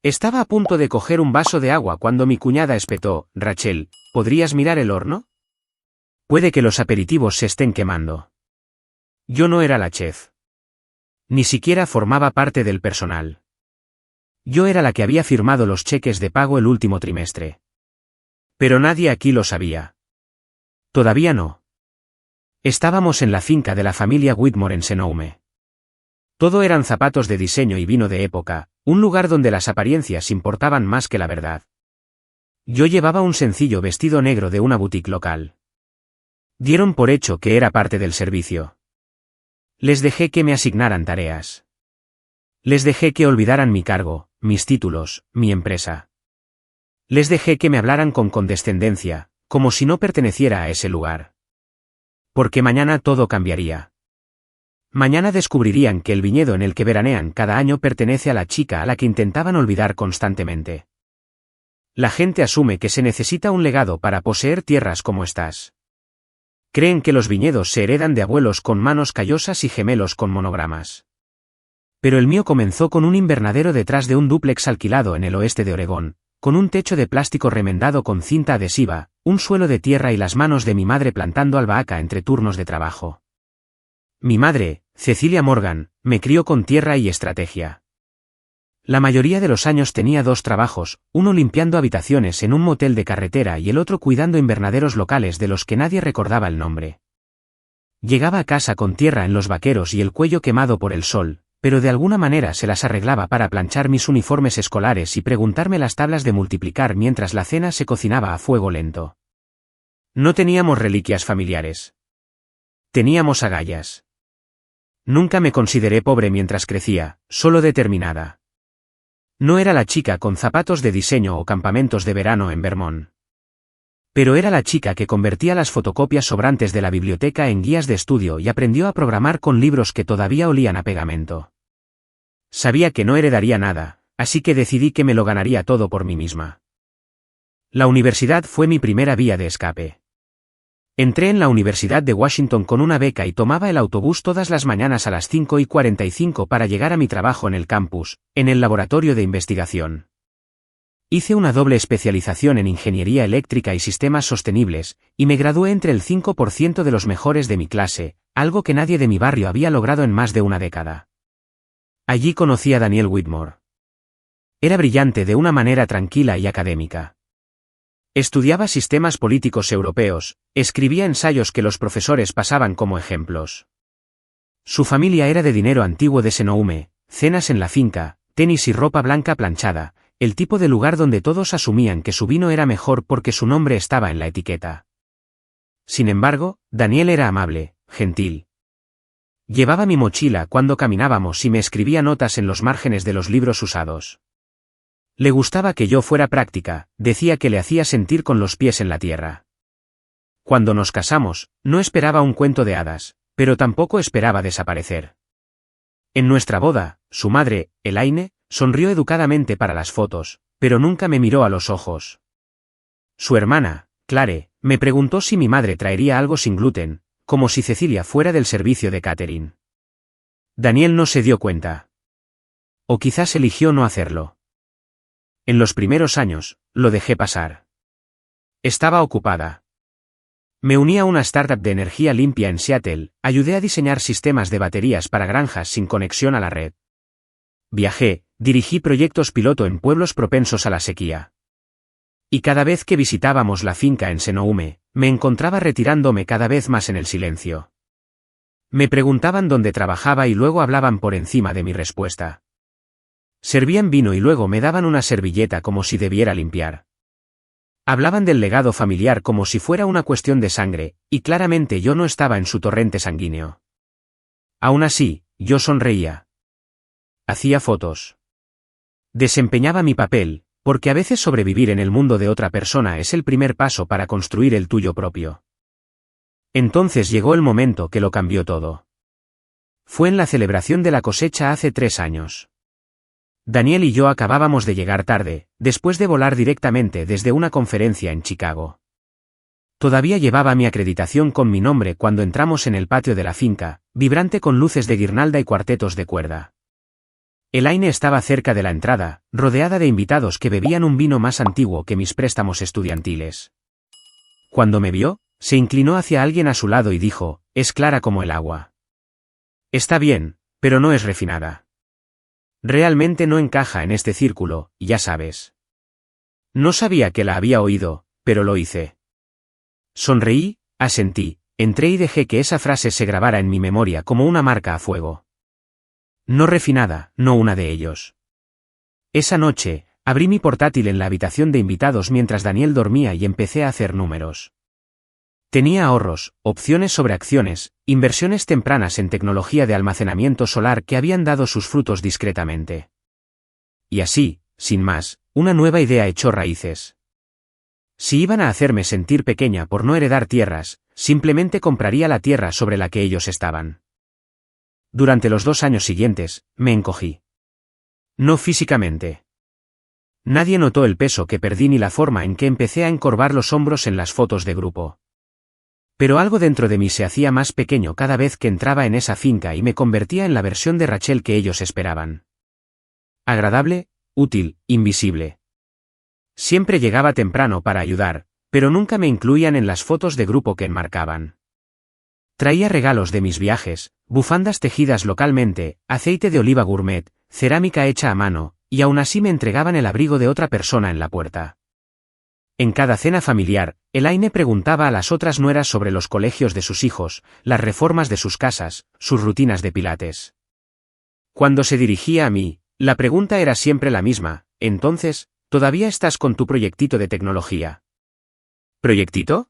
Estaba a punto de coger un vaso de agua cuando mi cuñada espetó: Rachel, ¿podrías mirar el horno? Puede que los aperitivos se estén quemando. Yo no era la chef. Ni siquiera formaba parte del personal. Yo era la que había firmado los cheques de pago el último trimestre. Pero nadie aquí lo sabía. Todavía no. Estábamos en la finca de la familia Whitmore en Senoume. Todo eran zapatos de diseño y vino de época, un lugar donde las apariencias importaban más que la verdad. Yo llevaba un sencillo vestido negro de una boutique local. Dieron por hecho que era parte del servicio. Les dejé que me asignaran tareas. Les dejé que olvidaran mi cargo, mis títulos, mi empresa. Les dejé que me hablaran con condescendencia, como si no perteneciera a ese lugar. Porque mañana todo cambiaría. Mañana descubrirían que el viñedo en el que veranean cada año pertenece a la chica a la que intentaban olvidar constantemente. La gente asume que se necesita un legado para poseer tierras como estas. Creen que los viñedos se heredan de abuelos con manos callosas y gemelos con monogramas. Pero el mío comenzó con un invernadero detrás de un dúplex alquilado en el oeste de Oregón, con un techo de plástico remendado con cinta adhesiva, un suelo de tierra y las manos de mi madre plantando albahaca entre turnos de trabajo. Mi madre, Cecilia Morgan, me crió con tierra y estrategia. La mayoría de los años tenía 2 trabajos, uno limpiando habitaciones en un motel de carretera y el otro cuidando invernaderos locales de los que nadie recordaba el nombre. Llegaba a casa con tierra en los vaqueros y el cuello quemado por el sol, pero de alguna manera se las arreglaba para planchar mis uniformes escolares y preguntarme las tablas de multiplicar mientras la cena se cocinaba a fuego lento. No teníamos reliquias familiares. Teníamos agallas. Nunca me consideré pobre mientras crecía, solo determinada. No era la chica con zapatos de diseño o campamentos de verano en Vermont. Pero era la chica que convertía las fotocopias sobrantes de la biblioteca en guías de estudio y aprendió a programar con libros que todavía olían a pegamento. Sabía que no heredaría nada, así que decidí que me lo ganaría todo por mí misma. La universidad fue mi primera vía de escape. Entré en la Universidad de Washington con una beca y tomaba el autobús todas las mañanas a las 5:45 para llegar a mi trabajo en el campus, en el laboratorio de investigación. Hice una doble especialización en ingeniería eléctrica y sistemas sostenibles, y me gradué entre el 5% de los mejores de mi clase, algo que nadie de mi barrio había logrado en más de una década. Allí conocí a Daniel Whitmore. Era brillante de una manera tranquila y académica. Estudiaba sistemas políticos europeos, escribía ensayos que los profesores pasaban como ejemplos. Su familia era de dinero antiguo de Senoume, cenas en la finca, tenis y ropa blanca planchada, el tipo de lugar donde todos asumían que su vino era mejor porque su nombre estaba en la etiqueta. Sin embargo, Daniel era amable, gentil. Llevaba mi mochila cuando caminábamos y me escribía notas en los márgenes de los libros usados. Le gustaba que yo fuera práctica, decía que le hacía sentir con los pies en la tierra. Cuando nos casamos, no esperaba un cuento de hadas, pero tampoco esperaba desaparecer. En nuestra boda, su madre, Elaine, sonrió educadamente para las fotos, pero nunca me miró a los ojos. Su hermana, Clare, me preguntó si mi madre traería algo sin gluten, como si Cecilia fuera del servicio de catering. Daniel no se dio cuenta. O quizás eligió no hacerlo. En los primeros años, lo dejé pasar. Estaba ocupada. Me uní a una startup de energía limpia en Seattle, ayudé a diseñar sistemas de baterías para granjas sin conexión a la red. Viajé, dirigí proyectos piloto en pueblos propensos a la sequía. Y cada vez que visitábamos la finca en Senoume, me encontraba retirándome cada vez más en el silencio. Me preguntaban dónde trabajaba y luego hablaban por encima de mi respuesta. Servían vino y luego me daban una servilleta como si debiera limpiar. Hablaban del legado familiar como si fuera una cuestión de sangre, y claramente yo no estaba en su torrente sanguíneo. Aún así, yo sonreía. Hacía fotos. Desempeñaba mi papel, porque a veces sobrevivir en el mundo de otra persona es el primer paso para construir el tuyo propio. Entonces llegó el momento que lo cambió todo. Fue en la celebración de la cosecha hace 3 años. Daniel y yo acabábamos de llegar tarde, después de volar directamente desde una conferencia en Chicago. Todavía llevaba mi acreditación con mi nombre cuando entramos en el patio de la finca, vibrante con luces de guirnalda y cuartetos de cuerda. Elaine estaba cerca de la entrada, rodeada de invitados que bebían un vino más antiguo que mis préstamos estudiantiles. Cuando me vio, se inclinó hacia alguien a su lado y dijo, «Es clara como el agua». Está bien, pero no es refinada. Realmente no encaja en este círculo, ya sabes. No sabía que la había oído, pero lo hice. Sonreí, asentí, entré y dejé que esa frase se grabara en mi memoria como una marca a fuego. No refinada, no una de ellos. Esa noche, abrí mi portátil en la habitación de invitados mientras Daniel dormía y empecé a hacer números. Tenía ahorros, opciones sobre acciones, inversiones tempranas en tecnología de almacenamiento solar que habían dado sus frutos discretamente. Y así, sin más, una nueva idea echó raíces. Si iban a hacerme sentir pequeña por no heredar tierras, simplemente compraría la tierra sobre la que ellos estaban. Durante los 2 años siguientes, me encogí. No físicamente. Nadie notó el peso que perdí ni la forma en que empecé a encorvar los hombros en las fotos de grupo. Pero algo dentro de mí se hacía más pequeño cada vez que entraba en esa finca y me convertía en la versión de Rachel que ellos esperaban. Agradable, útil, invisible. Siempre llegaba temprano para ayudar, pero nunca me incluían en las fotos de grupo que enmarcaban. Traía regalos de mis viajes, bufandas tejidas localmente, aceite de oliva gourmet, cerámica hecha a mano, y aún así me entregaban el abrigo de otra persona en la puerta. En cada cena familiar, Elaine preguntaba a las otras nueras sobre los colegios de sus hijos, las reformas de sus casas, sus rutinas de pilates. Cuando se dirigía a mí, la pregunta era siempre la misma, entonces, ¿todavía estás con tu proyectito de tecnología? ¿Proyectito?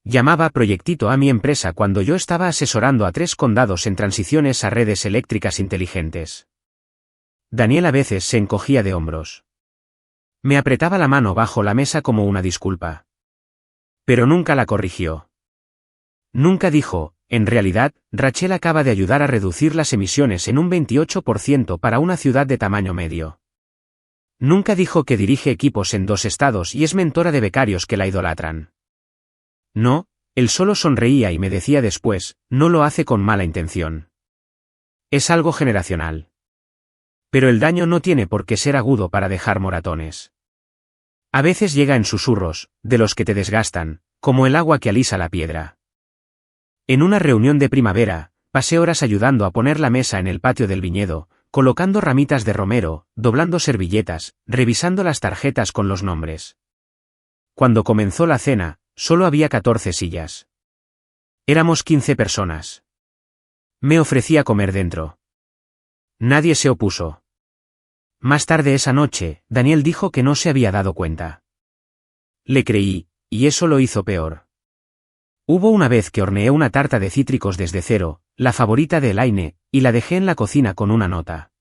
Llamaba proyectito a mi empresa cuando yo estaba asesorando a 3 condados en transiciones a redes eléctricas inteligentes. Daniel a veces se encogía de hombros. Me apretaba la mano bajo la mesa como una disculpa. Pero nunca la corrigió. Nunca dijo, en realidad, Rachel acaba de ayudar a reducir las emisiones en un 28% para una ciudad de tamaño medio. Nunca dijo que dirige equipos en 2 estados y es mentora de becarios que la idolatran. No, él solo sonreía y me decía después, no lo hace con mala intención. Es algo generacional. Pero el daño no tiene por qué ser agudo para dejar moratones. A veces llega en susurros, de los que te desgastan, como el agua que alisa la piedra. En una reunión de primavera, pasé horas ayudando a poner la mesa en el patio del viñedo, colocando ramitas de romero, doblando servilletas, revisando las tarjetas con los nombres. Cuando comenzó la cena, solo había 14 sillas. Éramos 15 personas. Me ofrecí a comer dentro. Nadie se opuso. Más tarde esa noche, Daniel dijo que no se había dado cuenta. Le creí, y eso lo hizo peor. Hubo una vez que horneé una tarta de cítricos desde cero, la favorita de Elaine, y la dejé en la cocina con una nota.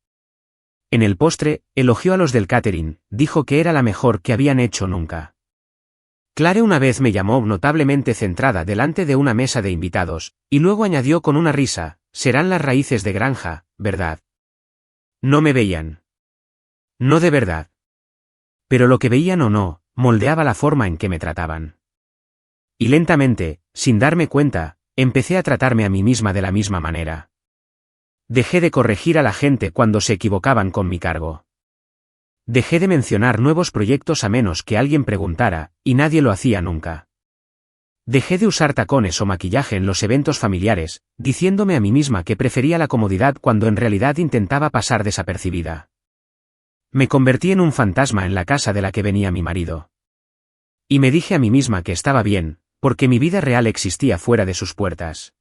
En el postre, elogió a los del catering, dijo que era la mejor que habían hecho nunca. Clare una vez me llamó notablemente centrada delante de una mesa de invitados, y luego añadió con una risa, serán las raíces de granja, ¿verdad? No me veían. No de verdad. Pero lo que veían o no, moldeaba la forma en que me trataban. Y lentamente, sin darme cuenta, empecé a tratarme a mí misma de la misma manera. Dejé de corregir a la gente cuando se equivocaban con mi cargo. Dejé de mencionar nuevos proyectos a menos que alguien preguntara, y nadie lo hacía nunca. Dejé de usar tacones o maquillaje en los eventos familiares, diciéndome a mí misma que prefería la comodidad cuando en realidad intentaba pasar desapercibida. Me convertí en un fantasma en la casa de la que venía mi marido. Y me dije a mí misma que estaba bien, porque mi vida real existía fuera de sus puertas.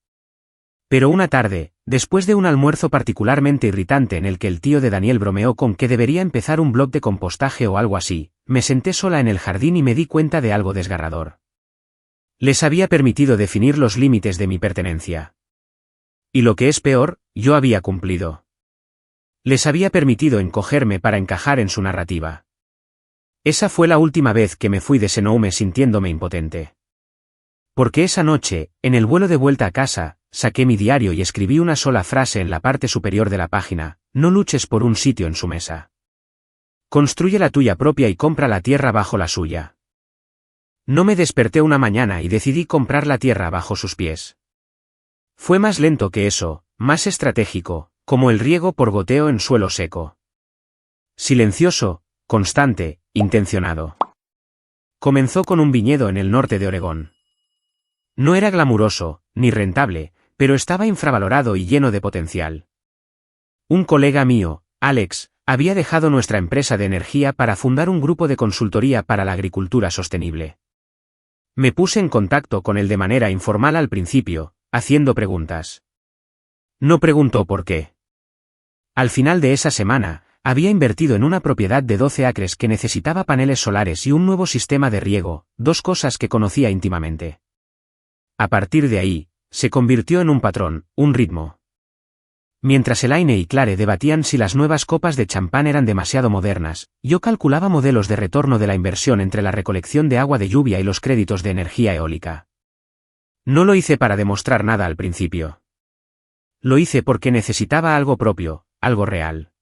Pero una tarde, después de un almuerzo particularmente irritante en el que el tío de Daniel bromeó con que debería empezar un blog de compostaje o algo así, me senté sola en el jardín y me di cuenta de algo desgarrador. Les había permitido definir los límites de mi pertenencia. Y lo que es peor, yo había cumplido. Les había permitido encogerme para encajar en su narrativa. Esa fue la última vez que me fui de Senoume sintiéndome impotente. Porque esa noche, en el vuelo de vuelta a casa, saqué mi diario y escribí una sola frase en la parte superior de la página, no luches por un sitio en su mesa. Construye la tuya propia y compra la tierra bajo la suya. No me desperté una mañana y decidí comprar la tierra bajo sus pies. Fue más lento que eso, más estratégico, Como el riego por goteo en suelo seco. Silencioso, constante, intencionado. Comenzó con un viñedo en el norte de Oregón. No era glamuroso, ni rentable, pero estaba infravalorado y lleno de potencial. Un colega mío, Alex, había dejado nuestra empresa de energía para fundar un grupo de consultoría para la agricultura sostenible. Me puse en contacto con él de manera informal al principio, haciendo preguntas. No preguntó por qué. Al final de esa semana, había invertido en una propiedad de 12 acres que necesitaba paneles solares y un nuevo sistema de riego, dos cosas que conocía íntimamente. A partir de ahí, se convirtió en un patrón, un ritmo. Mientras Elaine y Clare debatían si las nuevas copas de champán eran demasiado modernas, yo calculaba modelos de retorno de la inversión entre la recolección de agua de lluvia y los créditos de energía eólica. No lo hice para demostrar nada al principio. Lo hice porque necesitaba algo propio, algo real.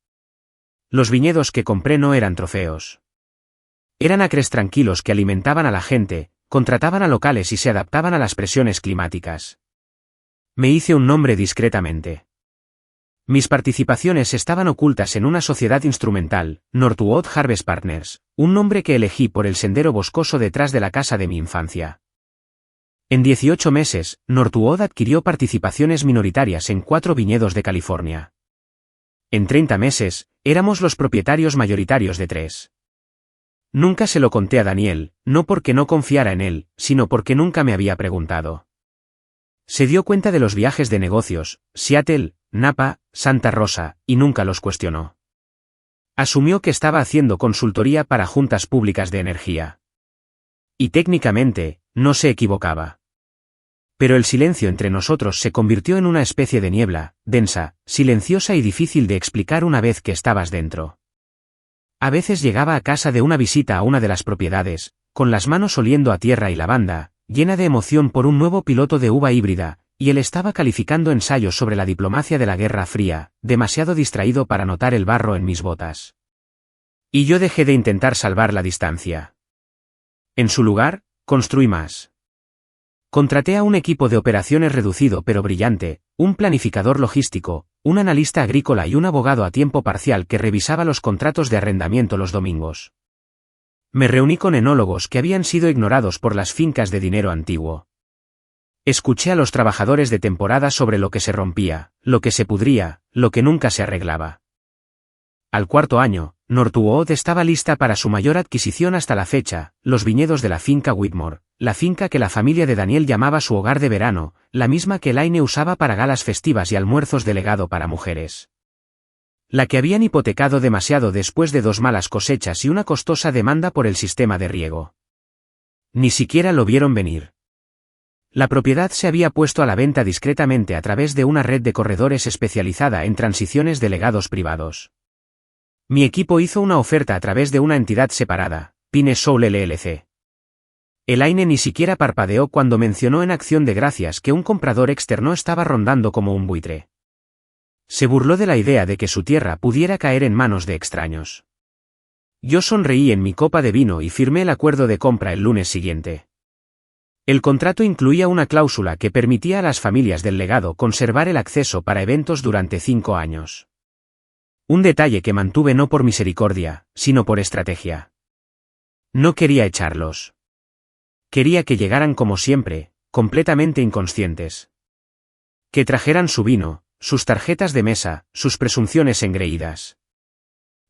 Los viñedos que compré no eran trofeos. Eran acres tranquilos que alimentaban a la gente, contrataban a locales y se adaptaban a las presiones climáticas. Me hice un nombre discretamente. Mis participaciones estaban ocultas en una sociedad instrumental, Northwood Harvest Partners, un nombre que elegí por el sendero boscoso detrás de la casa de mi infancia. En 18 meses, Northwood adquirió participaciones minoritarias en 4 viñedos de California. En 30 meses, éramos los propietarios mayoritarios de 3. Nunca se lo conté a Daniel, no porque no confiara en él, sino porque nunca me había preguntado. Se dio cuenta de los viajes de negocios, Seattle, Napa, Santa Rosa, y nunca los cuestionó. Asumió que estaba haciendo consultoría para juntas públicas de energía. Y técnicamente, no se equivocaba. Pero el silencio entre nosotros se convirtió en una especie de niebla, densa, silenciosa y difícil de explicar una vez que estabas dentro. A veces llegaba a casa de una visita a una de las propiedades, con las manos oliendo a tierra y lavanda, llena de emoción por un nuevo piloto de uva híbrida, y él estaba calificando ensayos sobre la diplomacia de la Guerra Fría, demasiado distraído para notar el barro en mis botas. Y yo dejé de intentar salvar la distancia. En su lugar, construí más. Contraté a un equipo de operaciones reducido pero brillante, un planificador logístico, un analista agrícola y un abogado a tiempo parcial que revisaba los contratos de arrendamiento los domingos. Me reuní con enólogos que habían sido ignorados por las fincas de dinero antiguo. Escuché a los trabajadores de temporada sobre lo que se rompía, lo que se pudría, lo que nunca se arreglaba. Al 4º año, Northwood estaba lista para su mayor adquisición hasta la fecha, los viñedos de la finca Whitmore, la finca que la familia de Daniel llamaba su hogar de verano, la misma que Elaine usaba para galas festivas y almuerzos de legado para mujeres. La que habían hipotecado demasiado después de 2 malas cosechas y una costosa demanda por el sistema de riego. Ni siquiera lo vieron venir. La propiedad se había puesto a la venta discretamente a través de una red de corredores especializada en transiciones de legados privados. Mi equipo hizo una oferta a través de una entidad separada, Pine Soul LLC. Elaine ni siquiera parpadeó cuando mencionó en acción de gracias que un comprador externo estaba rondando como un buitre. Se burló de la idea de que su tierra pudiera caer en manos de extraños. Yo sonreí en mi copa de vino y firmé el acuerdo de compra el lunes siguiente. El contrato incluía una cláusula que permitía a las familias del legado conservar el acceso para eventos durante 5 años. Un detalle que mantuve no por misericordia, sino por estrategia. No quería echarlos. Quería que llegaran como siempre, completamente inconscientes. Que trajeran su vino, sus tarjetas de mesa, sus presunciones engreídas.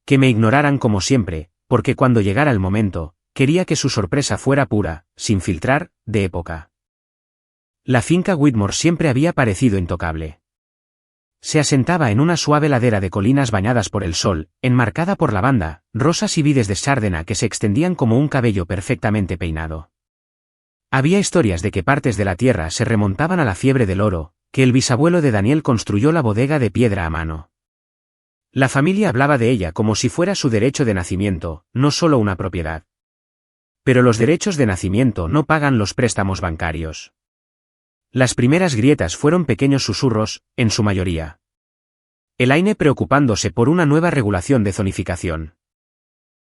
Que me ignoraran como siempre, porque cuando llegara el momento, quería que su sorpresa fuera pura, sin filtrar, de época. La finca Whitmore siempre había parecido intocable. Se asentaba en una suave ladera de colinas bañadas por el sol, enmarcada por lavanda, rosas y vides de sárdena que se extendían como un cabello perfectamente peinado. Había historias de que partes de la tierra se remontaban a la fiebre del oro, que el bisabuelo de Daniel construyó la bodega de piedra a mano. La familia hablaba de ella como si fuera su derecho de nacimiento, no solo una propiedad. Pero los derechos de nacimiento no pagan los préstamos bancarios. Las primeras grietas fueron pequeños susurros, en su mayoría. Elaine preocupándose por una nueva regulación de zonificación.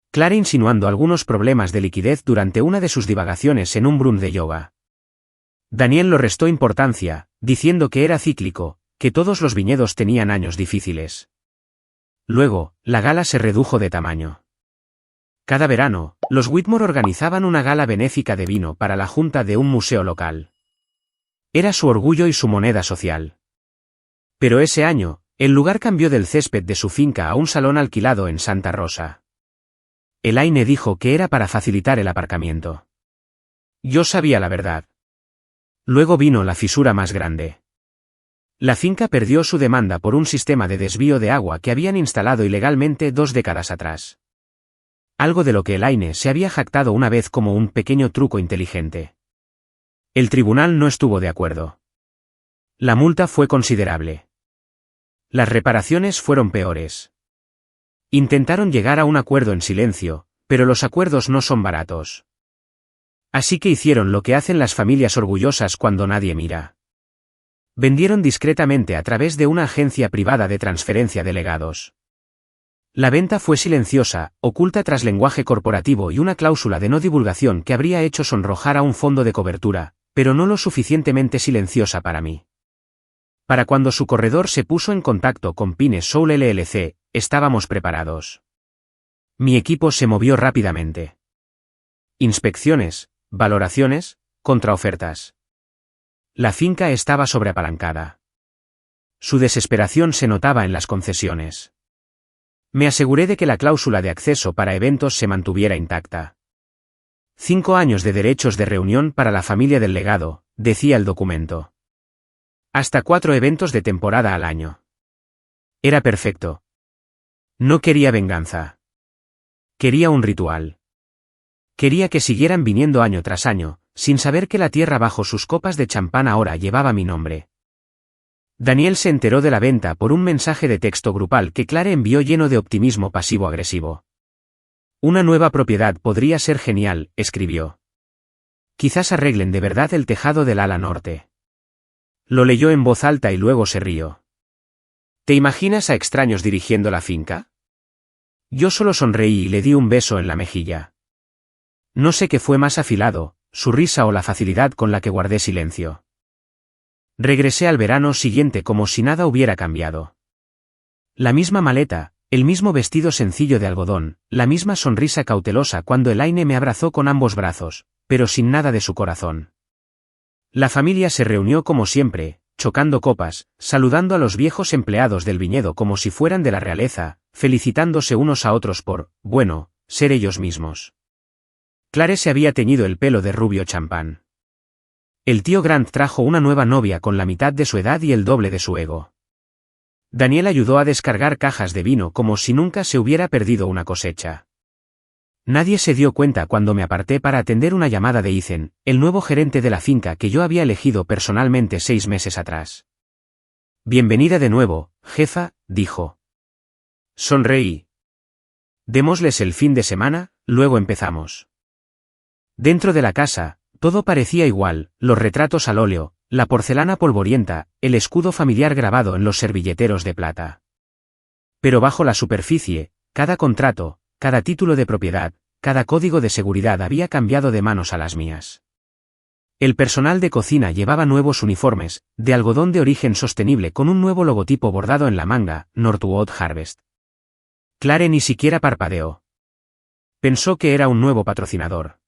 Clare insinuando algunos problemas de liquidez durante una de sus divagaciones en un brunch de yoga. Daniel lo restó importancia, diciendo que era cíclico, que todos los viñedos tenían años difíciles. Luego, la gala se redujo de tamaño. Cada verano, los Whitmore organizaban una gala benéfica de vino para la junta de un museo local. Era su orgullo y su moneda social. Pero ese año, el lugar cambió del césped de su finca a un salón alquilado en Santa Rosa. Elaine dijo que era para facilitar el aparcamiento. Yo sabía la verdad. Luego vino la fisura más grande. La finca perdió su demanda por un sistema de desvío de agua que habían instalado ilegalmente 2 décadas atrás. Algo de lo que Elaine se había jactado una vez como un pequeño truco inteligente. El tribunal no estuvo de acuerdo. La multa fue considerable. Las reparaciones fueron peores. Intentaron llegar a un acuerdo en silencio, pero los acuerdos no son baratos. Así que hicieron lo que hacen las familias orgullosas cuando nadie mira. Vendieron discretamente a través de una agencia privada de transferencia de legados. La venta fue silenciosa, oculta tras lenguaje corporativo y una cláusula de no divulgación que habría hecho sonrojar a un fondo de cobertura, pero no lo suficientemente silenciosa para mí. Para cuando su corredor se puso en contacto con Pine Soul LLC, estábamos preparados. Mi equipo se movió rápidamente. Inspecciones, valoraciones, contraofertas. La finca estaba sobreapalancada. Su desesperación se notaba en las concesiones. Me aseguré de que la cláusula de acceso para eventos se mantuviera intacta. 5 años de derechos de reunión para la familia del legado, decía el documento. Hasta 4 eventos de temporada al año. Era perfecto. No quería venganza. Quería un ritual. Quería que siguieran viniendo año tras año, sin saber que la tierra bajo sus copas de champán ahora llevaba mi nombre. Daniel se enteró de la venta por un mensaje de texto grupal que Clare envió lleno de optimismo pasivo-agresivo. Una nueva propiedad podría ser genial, escribió. Quizás arreglen de verdad el tejado del ala norte. Lo leyó en voz alta y luego se rió. ¿Te imaginas a extraños dirigiendo la finca? Yo solo sonreí y le di un beso en la mejilla. No sé qué fue más afilado, su risa o la facilidad con la que guardé silencio. Regresé al verano siguiente como si nada hubiera cambiado. La misma maleta, el mismo vestido sencillo de algodón, la misma sonrisa cautelosa cuando Elaine me abrazó con ambos brazos, pero sin nada de su corazón. La familia se reunió como siempre, chocando copas, saludando a los viejos empleados del viñedo como si fueran de la realeza, felicitándose unos a otros por, bueno, ser ellos mismos. Clare se había teñido el pelo de rubio champán. El tío Grant trajo una nueva novia con la mitad de su edad y el doble de su ego. Daniel ayudó a descargar cajas de vino como si nunca se hubiera perdido una cosecha. Nadie se dio cuenta cuando me aparté para atender una llamada de Ethan, el nuevo gerente de la finca que yo había elegido personalmente 6 meses atrás. Bienvenida de nuevo, jefa, dijo. Sonreí. Démosles el fin de semana, luego empezamos. Dentro de la casa, todo parecía igual, los retratos al óleo, la porcelana polvorienta, el escudo familiar grabado en los servilleteros de plata. Pero bajo la superficie, cada contrato, cada título de propiedad, cada código de seguridad había cambiado de manos a las mías. El personal de cocina llevaba nuevos uniformes, de algodón de origen sostenible con un nuevo logotipo bordado en la manga, Northwood Harvest. Clare ni siquiera parpadeó. Pensó que era un nuevo patrocinador.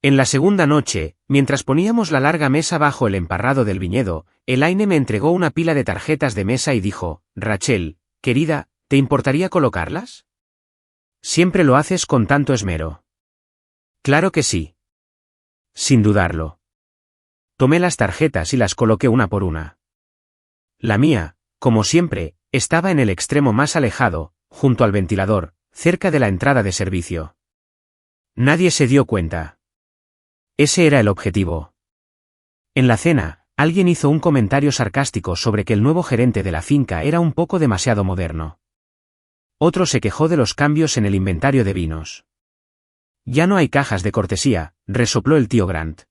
En la segunda noche, mientras poníamos la larga mesa bajo el emparrado del viñedo, Elaine me entregó una pila de tarjetas de mesa y dijo, Rachel, querida, ¿te importaría colocarlas? Siempre lo haces con tanto esmero. Claro que sí. Sin dudarlo. Tomé las tarjetas y las coloqué una por una. La mía, como siempre, estaba en el extremo más alejado, junto al ventilador, cerca de la entrada de servicio. Nadie se dio cuenta. Ese era el objetivo. En la cena, alguien hizo un comentario sarcástico sobre que el nuevo gerente de la finca era un poco demasiado moderno. Otro se quejó de los cambios en el inventario de vinos. Ya no hay cajas de cortesía, resopló el tío Grant.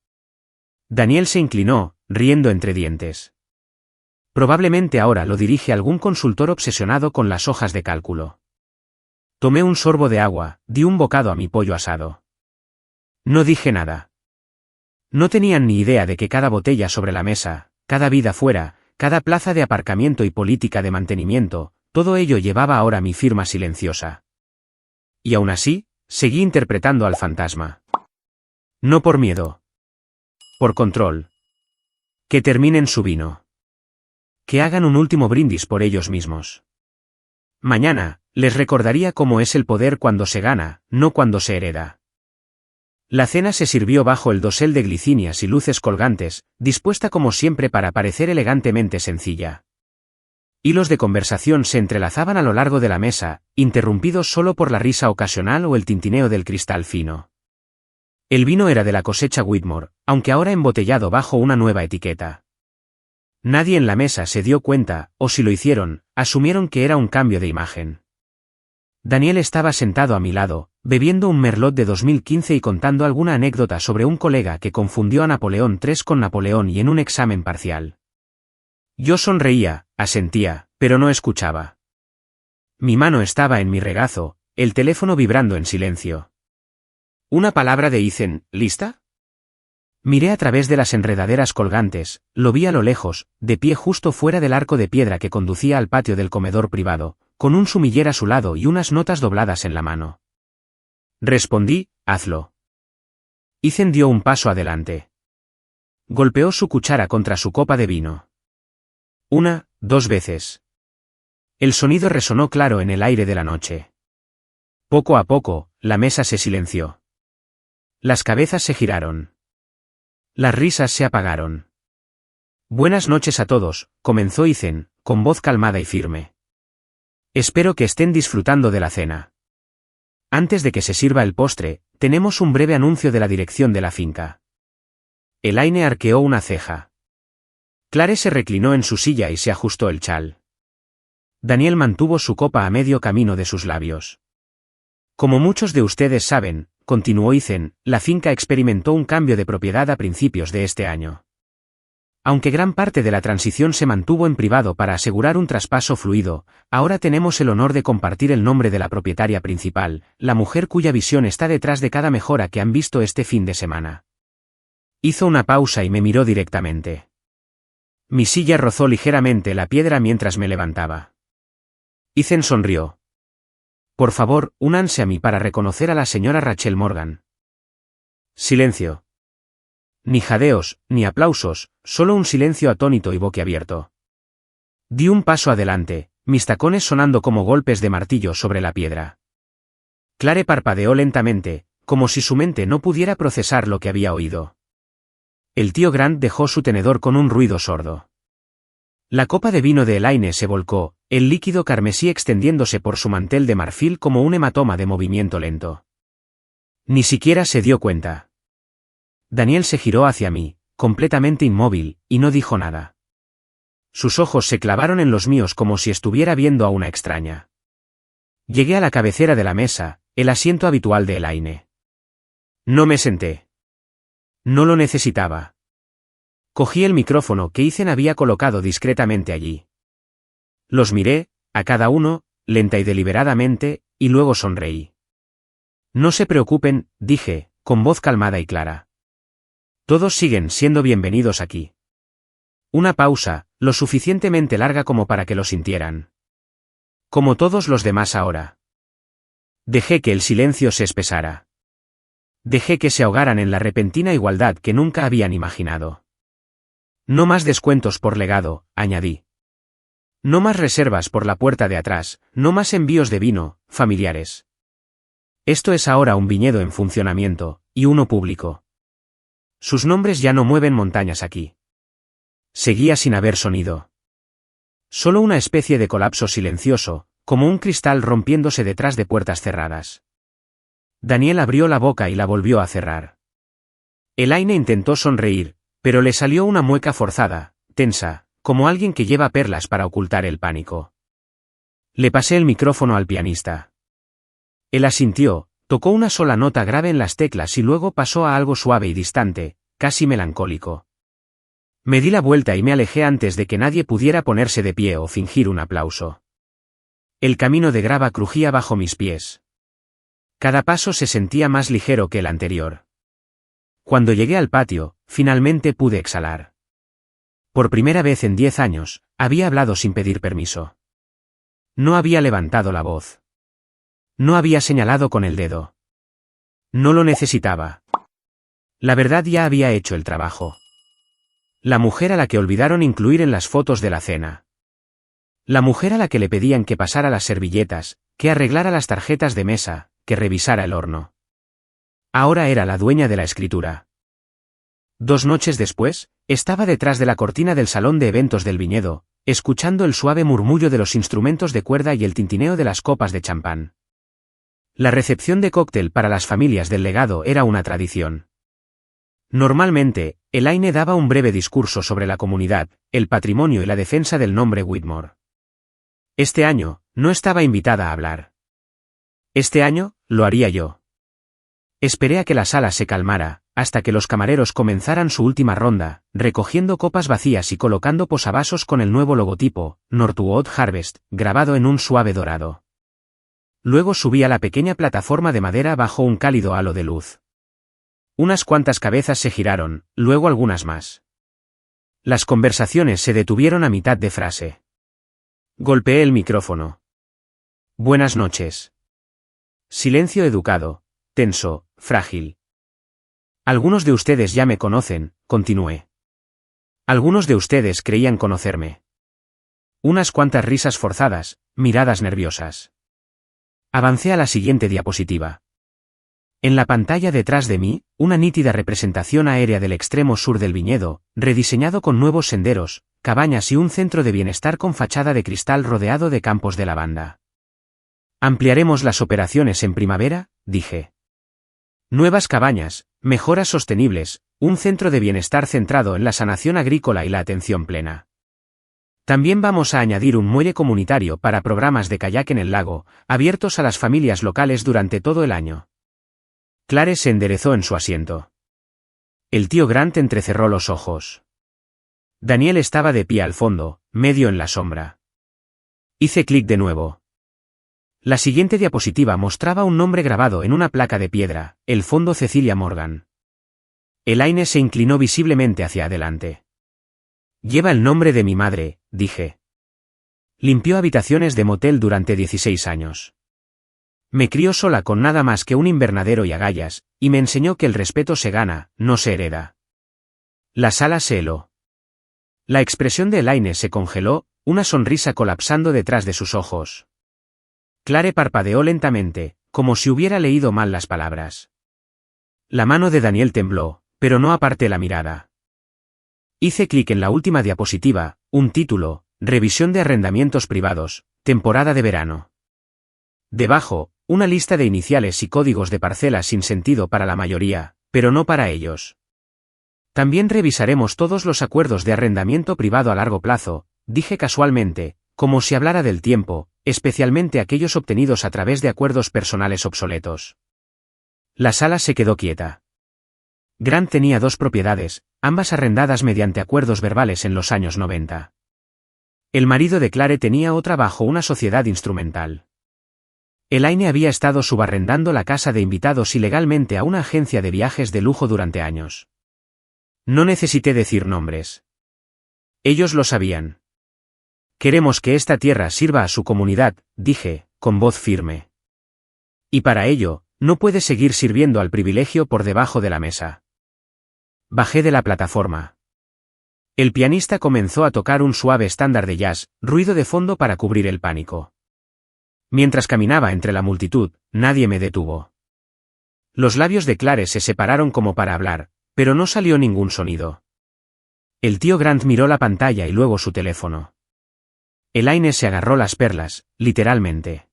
Daniel se inclinó, riendo entre dientes. Probablemente ahora lo dirige algún consultor obsesionado con las hojas de cálculo. Tomé un sorbo de agua, di un bocado a mi pollo asado. No dije nada. No tenían ni idea de que cada botella sobre la mesa, cada vida fuera, cada plaza de aparcamiento y política de mantenimiento, todo ello llevaba ahora mi firma silenciosa. Y aún así, seguí interpretando al fantasma. No por miedo. Por control. Que terminen su vino. Que hagan un último brindis por ellos mismos. Mañana, les recordaría cómo es el poder cuando se gana, no cuando se hereda. La cena se sirvió bajo el dosel de glicinias y luces colgantes, dispuesta como siempre para parecer elegantemente sencilla. Hilos de conversación se entrelazaban a lo largo de la mesa, interrumpidos solo por la risa ocasional o el tintineo del cristal fino. El vino era de la cosecha Whitmore, aunque ahora embotellado bajo una nueva etiqueta. Nadie en la mesa se dio cuenta, o si lo hicieron, asumieron que era un cambio de imagen. Daniel estaba sentado a mi lado, bebiendo un Merlot de 2015 y contando alguna anécdota sobre un colega que confundió a Napoleón III con Napoleón y en un examen parcial. Yo sonreía, asentía, pero no escuchaba. Mi mano estaba en mi regazo, el teléfono vibrando en silencio. ¿Una palabra de Ethan, lista? Miré a través de las enredaderas colgantes, lo vi a lo lejos, de pie justo fuera del arco de piedra que conducía al patio del comedor privado, con un sumiller a su lado y unas notas dobladas en la mano. Respondí, hazlo. Ethan dio un paso adelante. Golpeó su cuchara contra su copa de vino. 1, 2 veces. El sonido resonó claro en el aire de la noche. Poco a poco, la mesa se silenció. Las cabezas se giraron. Las risas se apagaron. Buenas noches a todos, comenzó Ethan, con voz calmada y firme. Espero que estén disfrutando de la cena. Antes de que se sirva el postre, tenemos un breve anuncio de la dirección de la finca. Elaine arqueó una ceja. Clare se reclinó en su silla y se ajustó el chal. Daniel mantuvo su copa a medio camino de sus labios. Como muchos de ustedes saben, continuó Ethan, la finca experimentó un cambio de propiedad a principios de este año. Aunque gran parte de la transición se mantuvo en privado para asegurar un traspaso fluido, ahora tenemos el honor de compartir el nombre de la propietaria principal, la mujer cuya visión está detrás de cada mejora que han visto este fin de semana. Hizo una pausa y me miró directamente. Mi silla rozó ligeramente la piedra mientras me levantaba. Ethan sonrió. Por favor, únanse a mí para reconocer a la señora Rachel Morgan. Silencio. Ni jadeos, ni aplausos, solo un silencio atónito y boquiabierto. Di un paso adelante, mis tacones sonando como golpes de martillo sobre la piedra. Clare parpadeó lentamente, como si su mente no pudiera procesar lo que había oído. El tío Grant dejó su tenedor con un ruido sordo. La copa de vino de Elaine se volcó, el líquido carmesí extendiéndose por su mantel de marfil como un hematoma de movimiento lento. Ni siquiera se dio cuenta. Daniel se giró hacia mí, completamente inmóvil, y no dijo nada. Sus ojos se clavaron en los míos como si estuviera viendo a una extraña. Llegué a la cabecera de la mesa, el asiento habitual de Elaine. No me senté. No lo necesitaba. Cogí el micrófono que Ethan había colocado discretamente allí. Los miré, a cada uno, lenta y deliberadamente, y luego sonreí. No se preocupen, dije, con voz calmada y clara. Todos siguen siendo bienvenidos aquí. Una pausa, lo suficientemente larga como para que lo sintieran. Como todos los demás ahora. Dejé que el silencio se espesara. Dejé que se ahogaran en la repentina igualdad que nunca habían imaginado. No más descuentos por legado, añadí. No más reservas por la puerta de atrás, no más envíos de vino, familiares. Esto es ahora un viñedo en funcionamiento, y uno público. Sus nombres ya no mueven montañas aquí. Seguía sin haber sonido. Solo una especie de colapso silencioso, como un cristal rompiéndose detrás de puertas cerradas. Daniel abrió la boca y la volvió a cerrar. Elaine intentó sonreír, pero le salió una mueca forzada, tensa, como alguien que lleva perlas para ocultar el pánico. Le pasé el micrófono al pianista. Él asintió, tocó una sola nota grave en las teclas y luego pasó a algo suave y distante, casi melancólico. Me di la vuelta y me alejé antes de que nadie pudiera ponerse de pie o fingir un aplauso. El camino de grava crujía bajo mis pies. Cada paso se sentía más ligero que el anterior. Cuando llegué al patio, finalmente pude exhalar. Por primera vez en 10 años, había hablado sin pedir permiso. No había levantado la voz. No había señalado con el dedo. No lo necesitaba. La verdad ya había hecho el trabajo. La mujer a la que olvidaron incluir en las fotos de la cena. La mujer a la que le pedían que pasara las servilletas, que arreglara las tarjetas de mesa, que revisara el horno. Ahora era la dueña de la escritura. 2 noches después, estaba detrás de la cortina del salón de eventos del viñedo, escuchando el suave murmullo de los instrumentos de cuerda y el tintineo de las copas de champán. La recepción de cóctel para las familias del legado era una tradición. Normalmente, Elaine daba un breve discurso sobre la comunidad, el patrimonio y la defensa del nombre Whitmore. Este año, no estaba invitada a hablar. Este año, lo haría yo. Esperé a que la sala se calmara, hasta que los camareros comenzaran su última ronda, recogiendo copas vacías y colocando posavasos con el nuevo logotipo, Northwood Harvest, grabado en un suave dorado. Luego subí a la pequeña plataforma de madera bajo un cálido halo de luz. Unas cuantas cabezas se giraron, luego algunas más. Las conversaciones se detuvieron a mitad de frase. Golpeé el micrófono. Buenas noches. Silencio educado, tenso, frágil. Algunos de ustedes ya me conocen, continué. Algunos de ustedes creían conocerme. Unas cuantas risas forzadas, miradas nerviosas. Avancé a la siguiente diapositiva. En la pantalla detrás de mí, una nítida representación aérea del extremo sur del viñedo, rediseñado con nuevos senderos, cabañas y un centro de bienestar con fachada de cristal rodeado de campos de lavanda. Ampliaremos las operaciones en primavera, dije. Nuevas cabañas, mejoras sostenibles, un centro de bienestar centrado en la sanación agrícola y la atención plena. También vamos a añadir un muelle comunitario para programas de kayak en el lago, abiertos a las familias locales durante todo el año. Clare se enderezó en su asiento. El tío Grant entrecerró los ojos. Daniel estaba de pie al fondo, medio en la sombra. Hice clic de nuevo. La siguiente diapositiva mostraba un nombre grabado en una placa de piedra, el fondo Cecilia Morgan. Elaine se inclinó visiblemente hacia adelante. Lleva el nombre de mi madre, dije. Limpió habitaciones de motel durante 16 años. Me crió sola con nada más que un invernadero y agallas, y me enseñó que el respeto se gana, no se hereda. La sala se heló. La expresión de Elaine se congeló, una sonrisa colapsando detrás de sus ojos. Clare parpadeó lentamente, como si hubiera leído mal las palabras. La mano de Daniel tembló, pero no aparté la mirada. Hice clic en la última diapositiva, un título, Revisión de arrendamientos privados, temporada de verano. Debajo, una lista de iniciales y códigos de parcelas sin sentido para la mayoría, pero no para ellos. También revisaremos todos los acuerdos de arrendamiento privado a largo plazo, dije casualmente, como si hablara del tiempo, especialmente aquellos obtenidos a través de acuerdos personales obsoletos. La sala se quedó quieta. Grant tenía 2 propiedades, ambas arrendadas mediante acuerdos verbales en los años 90. El marido de Clare tenía otra bajo una sociedad instrumental. Elaine había estado subarrendando la casa de invitados ilegalmente a una agencia de viajes de lujo durante años. No necesité decir nombres. Ellos lo sabían. Queremos que esta tierra sirva a su comunidad, dije, con voz firme. Y para ello, no puede seguir sirviendo al privilegio por debajo de la mesa. Bajé de la plataforma. El pianista comenzó a tocar un suave estándar de jazz, ruido de fondo para cubrir el pánico. Mientras caminaba entre la multitud, nadie me detuvo. Los labios de Clare se separaron como para hablar, pero no salió ningún sonido. El tío Grant miró la pantalla y luego su teléfono. Elaine se agarró las perlas, literalmente.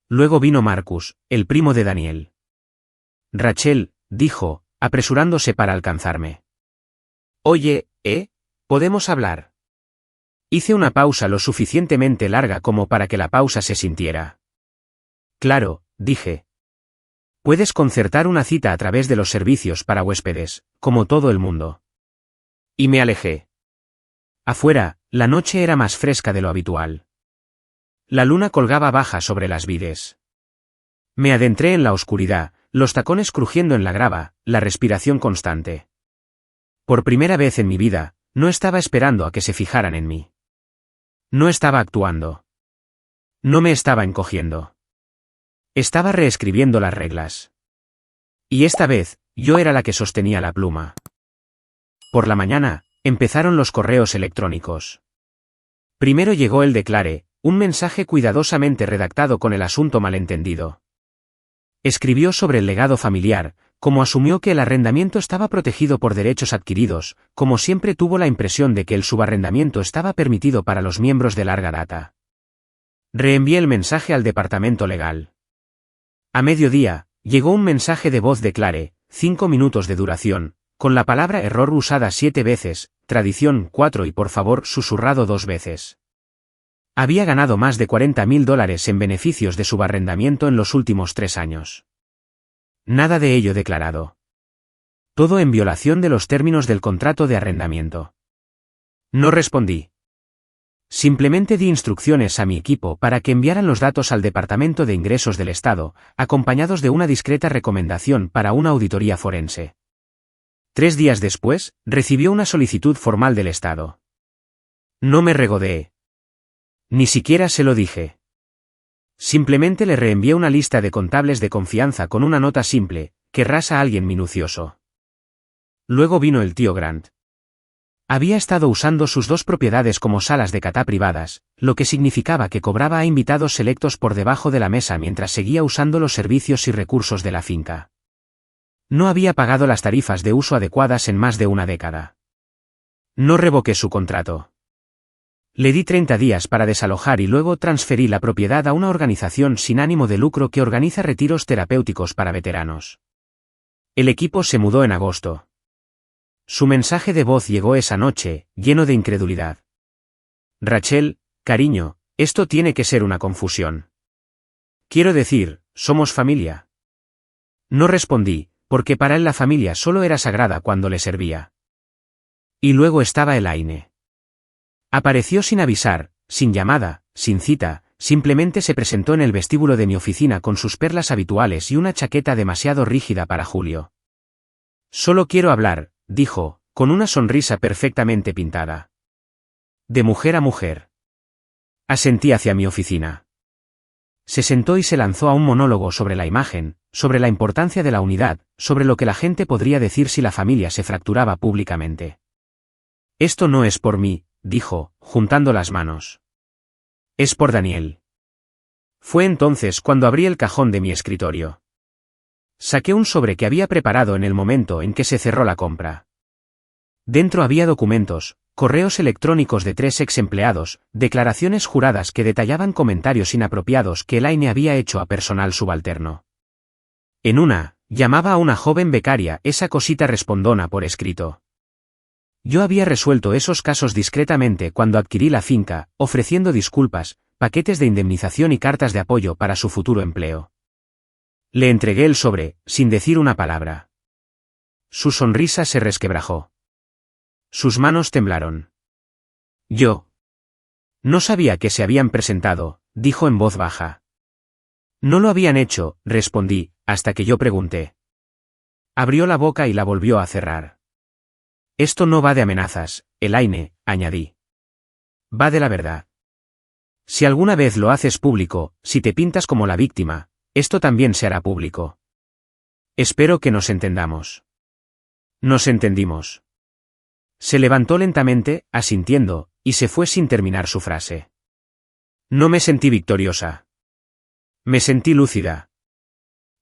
Luego vino Marcus, el primo de Daniel. Rachel, dijo, apresurándose para alcanzarme. Oye, ¿podemos hablar? Hice una pausa lo suficientemente larga como para que la pausa se sintiera. Claro, dije. Puedes concertar una cita a través de los servicios para huéspedes, como todo el mundo. Y me alejé. Afuera, la noche era más fresca de lo habitual. La luna colgaba baja sobre las vides. Me adentré en la oscuridad, los tacones crujiendo en la grava, la respiración constante. Por primera vez en mi vida, No estaba esperando a que se fijaran en mí. No estaba actuando. No me estaba encogiendo. Estaba reescribiendo las reglas. Y esta vez, yo era la que sostenía la pluma. Por la mañana, empezaron los correos electrónicos. Primero llegó el declare, un mensaje cuidadosamente redactado con el asunto malentendido. Escribió sobre el legado familiar, como asumió que el arrendamiento estaba protegido por derechos adquiridos, como siempre tuvo la impresión de que el subarrendamiento estaba permitido para los miembros de larga data. Reenvié el mensaje al departamento legal. A mediodía, llegó un mensaje de voz de Clare, 5 minutos de duración, con la palabra error usada 7 veces, tradición 4 y por favor susurrado 2 veces. Había ganado más de $40.000 en beneficios de subarrendamiento en los últimos 3 años. Nada de ello declarado. Todo en violación de los términos del contrato de arrendamiento. No respondí. Simplemente di instrucciones a mi equipo para que enviaran los datos al Departamento de Ingresos del Estado, acompañados de una discreta recomendación para una auditoría forense. 3 días después, recibió una solicitud formal del Estado. No me regodeé. Ni siquiera se lo dije. Simplemente le reenvié una lista de contables de confianza con una nota simple, querrás a alguien minucioso. Luego vino el tío Grant. Había estado usando sus 2 propiedades como salas de catá privadas, lo que significaba que cobraba a invitados selectos por debajo de la mesa mientras seguía usando los servicios y recursos de la finca. No había pagado las tarifas de uso adecuadas en más de una década. No revoqué su contrato. Le di 30 días para desalojar y luego transferí la propiedad a una organización sin ánimo de lucro que organiza retiros terapéuticos para veteranos. El equipo se mudó en agosto. Su mensaje de voz llegó esa noche, lleno de incredulidad. Rachel, cariño, esto tiene que ser una confusión. Quiero decir, somos familia. No respondí, porque para él la familia solo era sagrada cuando le servía. Y luego estaba Elaine. Apareció sin avisar, sin llamada, sin cita, simplemente se presentó en el vestíbulo de mi oficina con sus perlas habituales y una chaqueta demasiado rígida para Julio. Solo quiero hablar, dijo, con una sonrisa perfectamente pintada. De mujer a mujer. Asentí hacia mi oficina. Se sentó y se lanzó a un monólogo sobre la imagen, sobre la importancia de la unidad, sobre lo que la gente podría decir si la familia se fracturaba públicamente. Esto no es por mí, dijo, juntando las manos. Es por Daniel. Fue entonces cuando abrí el cajón de mi escritorio. Saqué un sobre que había preparado en el momento en que se cerró la compra. Dentro había documentos, correos electrónicos de 3 ex empleados, declaraciones juradas que detallaban comentarios inapropiados que Elaine había hecho a personal subalterno. En una, llamaba a una joven becaria esa cosita respondona por escrito. Yo había resuelto esos casos discretamente cuando adquirí la finca, ofreciendo disculpas, paquetes de indemnización y cartas de apoyo para su futuro empleo. Le entregué el sobre, sin decir una palabra. Su sonrisa se resquebrajó. Sus manos temblaron. Yo. No sabía que se habían presentado, dijo en voz baja. No lo habían hecho, respondí, hasta que yo pregunté. Abrió la boca y la volvió a cerrar. Esto no va de amenazas, Elaine, añadí. Va de la verdad. Si alguna vez lo haces público, si te pintas como la víctima, esto también se hará público. Espero que nos entendamos. Nos entendimos. Se levantó lentamente, asintiendo, y se fue sin terminar su frase. No me sentí victoriosa. Me sentí lúcida.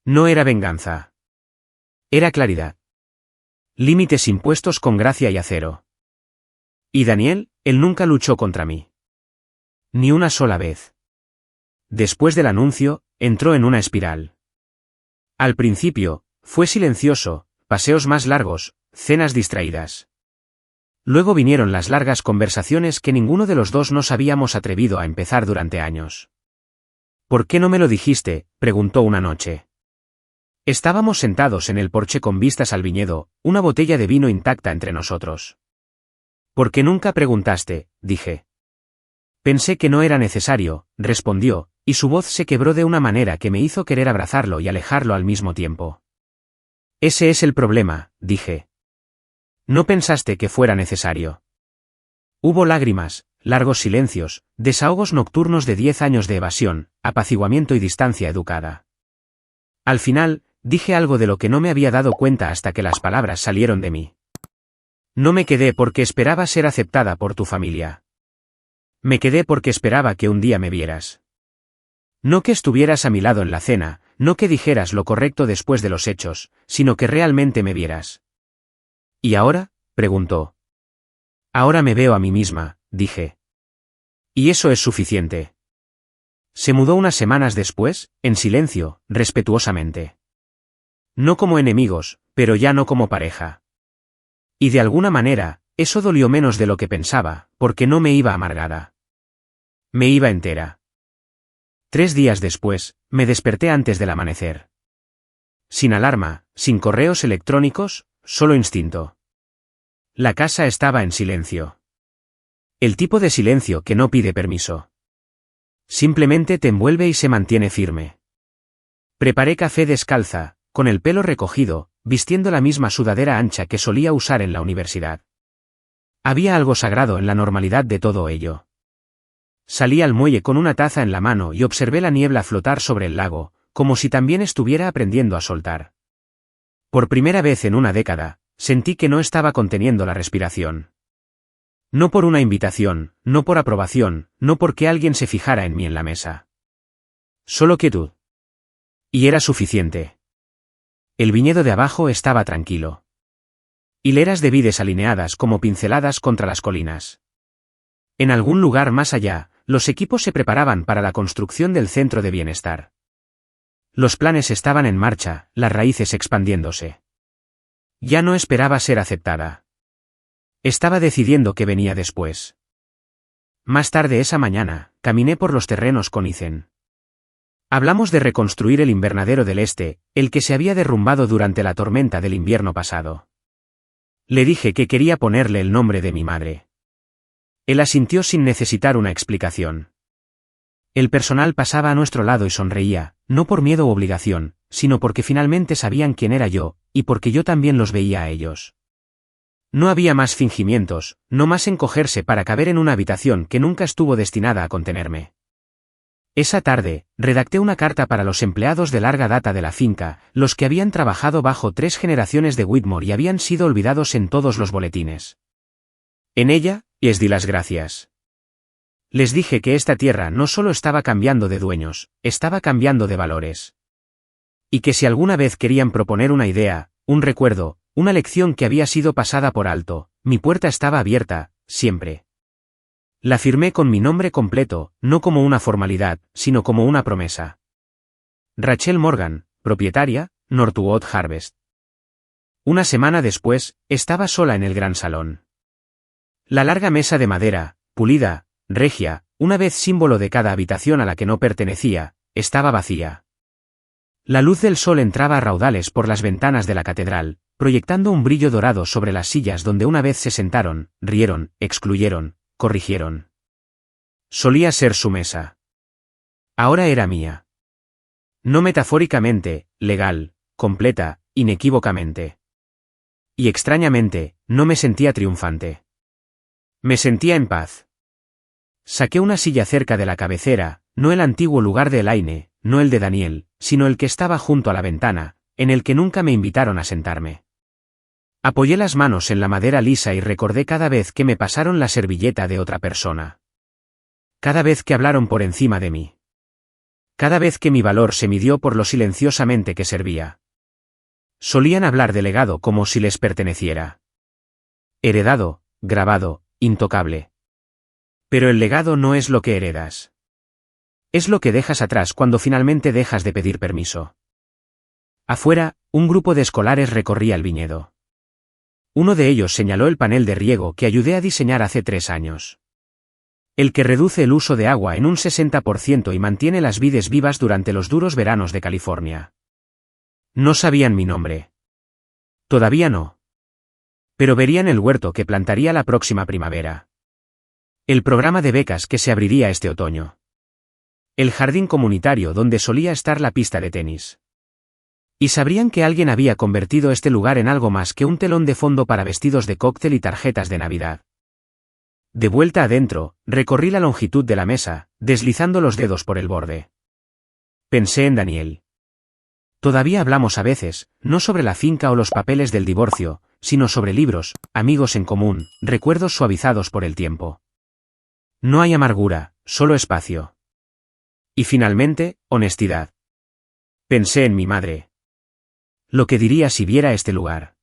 No era venganza. Era claridad. Límites impuestos con gracia y acero. Y Daniel, él nunca luchó contra mí. Ni una sola vez. Después del anuncio, entró en una espiral. Al principio, fue silencioso, paseos más largos, cenas distraídas. Luego vinieron las largas conversaciones que ninguno de los dos nos habíamos atrevido a empezar durante años. ¿Por qué no me lo dijiste?, preguntó una noche. Estábamos sentados en el porche con vistas al viñedo, una botella de vino intacta entre nosotros. ¿Por qué nunca preguntaste?, dije. Pensé que no era necesario, respondió, y su voz se quebró de una manera que me hizo querer abrazarlo y alejarlo al mismo tiempo. Ese es el problema, dije. No pensaste que fuera necesario. Hubo lágrimas, largos silencios, desahogos nocturnos de 10 años de evasión, apaciguamiento y distancia educada. Al final, dije algo de lo que no me había dado cuenta hasta que las palabras salieron de mí. No me quedé porque esperaba ser aceptada por tu familia. Me quedé porque esperaba que un día me vieras. No que estuvieras a mi lado en la cena, no que dijeras lo correcto después de los hechos, sino que realmente me vieras. ¿Y ahora?, preguntó. Ahora me veo a mí misma, dije. Y eso es suficiente. Se mudó unas semanas después, en silencio, respetuosamente. No como enemigos, pero ya no como pareja. Y de alguna manera, eso dolió menos de lo que pensaba, porque no me iba amargada. Me iba entera. 3 días después, me desperté antes del amanecer. Sin alarma, sin correos electrónicos, solo instinto. La casa estaba en silencio. El tipo de silencio que no pide permiso. Simplemente te envuelve y se mantiene firme. Preparé café descalza, con el pelo recogido, vistiendo la misma sudadera ancha que solía usar en la universidad. Había algo sagrado en la normalidad de todo ello. Salí al muelle con una taza en la mano y observé la niebla flotar sobre el lago, como si también estuviera aprendiendo a soltar. Por primera vez en una década, sentí que no estaba conteniendo la respiración. No por una invitación, no por aprobación, no porque alguien se fijara en mí en la mesa. Solo quietud. Y era suficiente. El viñedo de abajo estaba tranquilo. Hileras de vides alineadas como pinceladas contra las colinas. En algún lugar más allá, los equipos se preparaban para la construcción del centro de bienestar. Los planes estaban en marcha, las raíces expandiéndose. Ya no esperaba ser aceptada. Estaba decidiendo qué venía después. Más tarde esa mañana, caminé por los terrenos con Ethan. Hablamos de reconstruir el invernadero del este, el que se había derrumbado durante la tormenta del invierno pasado. Le dije que quería ponerle el nombre de mi madre. Él asintió sin necesitar una explicación. El personal pasaba a nuestro lado y sonreía, no por miedo u obligación, sino porque finalmente sabían quién era yo, y porque yo también los veía a ellos. No había más fingimientos, no más encogerse para caber en una habitación que nunca estuvo destinada a contenerme. Esa tarde, redacté una carta para los empleados de larga data de la finca, los que habían trabajado bajo 3 generaciones de Whitmore y habían sido olvidados en todos los boletines. En ella, les di las gracias. Les dije que esta tierra no solo estaba cambiando de dueños, estaba cambiando de valores. Y que si alguna vez querían proponer una idea, un recuerdo, una lección que había sido pasada por alto, mi puerta estaba abierta, siempre. La firmé con mi nombre completo, no como una formalidad, sino como una promesa. Rachel Morgan, propietaria, Northwood Harvest. Una semana después, estaba sola en el gran salón. La larga mesa de madera, pulida, regia, una vez símbolo de cada habitación a la que no pertenecía, estaba vacía. La luz del sol entraba a raudales por las ventanas de la catedral, proyectando un brillo dorado sobre las sillas donde una vez se sentaron, rieron, excluyeron, corrigieron. Solía ser su mesa. Ahora era mía. No metafóricamente, legal, completa, inequívocamente. Y extrañamente, no me sentía triunfante. Me sentía en paz. Saqué una silla cerca de la cabecera, no el antiguo lugar de Elaine, no el de Daniel, sino el que estaba junto a la ventana, en el que nunca me invitaron a sentarme. Apoyé las manos en la madera lisa y recordé cada vez que me pasaron la servilleta de otra persona. Cada vez que hablaron por encima de mí. Cada vez que mi valor se midió por lo silenciosamente que servía. Solían hablar de legado como si les perteneciera. Heredado, grabado, intocable. Pero el legado no es lo que heredas. Es lo que dejas atrás cuando finalmente dejas de pedir permiso. Afuera, un grupo de escolares recorría el viñedo. Uno de ellos señaló el panel de riego que ayudé a diseñar hace 3 años. El que reduce el uso de agua en un 60% y mantiene las vides vivas durante los duros veranos de California. No sabían mi nombre. Todavía no. Pero verían el huerto que plantaría la próxima primavera. El programa de becas que se abriría este otoño. El jardín comunitario donde solía estar la pista de tenis. Y sabrían que alguien había convertido este lugar en algo más que un telón de fondo para vestidos de cóctel y tarjetas de Navidad. De vuelta adentro, recorrí la longitud de la mesa, deslizando los dedos por el borde. Pensé en Daniel. Todavía hablamos a veces, no sobre la finca o los papeles del divorcio, sino sobre libros, amigos en común, recuerdos suavizados por el tiempo. No hay amargura, solo espacio. Y finalmente, honestidad. Pensé en mi madre. Lo que diría si viera este lugar.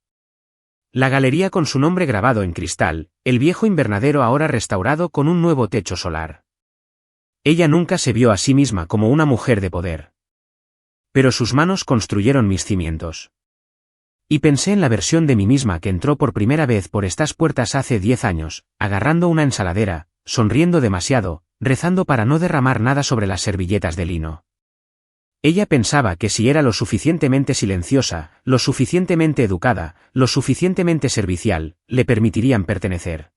La galería con su nombre grabado en cristal, el viejo invernadero ahora restaurado con un nuevo techo solar. Ella nunca se vio a sí misma como una mujer de poder. Pero sus manos construyeron mis cimientos. Y pensé en la versión de mí misma que entró por primera vez por estas puertas hace 10 años, agarrando una ensaladera, sonriendo demasiado, rezando para no derramar nada sobre las servilletas de lino. Ella pensaba que si era lo suficientemente silenciosa, lo suficientemente educada, lo suficientemente servicial, le permitirían pertenecer.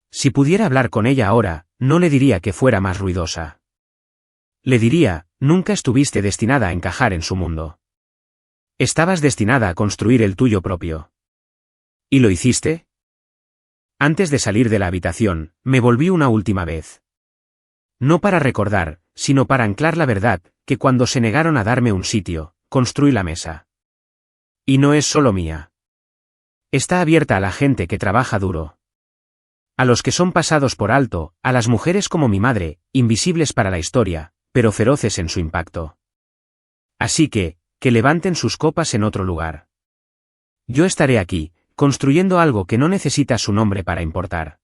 Si pudiera hablar con ella ahora, no le diría que fuera más ruidosa. Le diría, nunca estuviste destinada a encajar en su mundo. Estabas destinada a construir el tuyo propio. ¿Y lo hiciste? Antes de salir de la habitación, me volví una última vez. No para recordar, sino para anclar la verdad, que cuando se negaron a darme un sitio, construí la mesa. Y no es solo mía. Está abierta a la gente que trabaja duro. A los que son pasados por alto, a las mujeres como mi madre, invisibles para la historia, pero feroces en su impacto. Así que levanten sus copas en otro lugar. Yo estaré aquí, construyendo algo que no necesita su nombre para importar.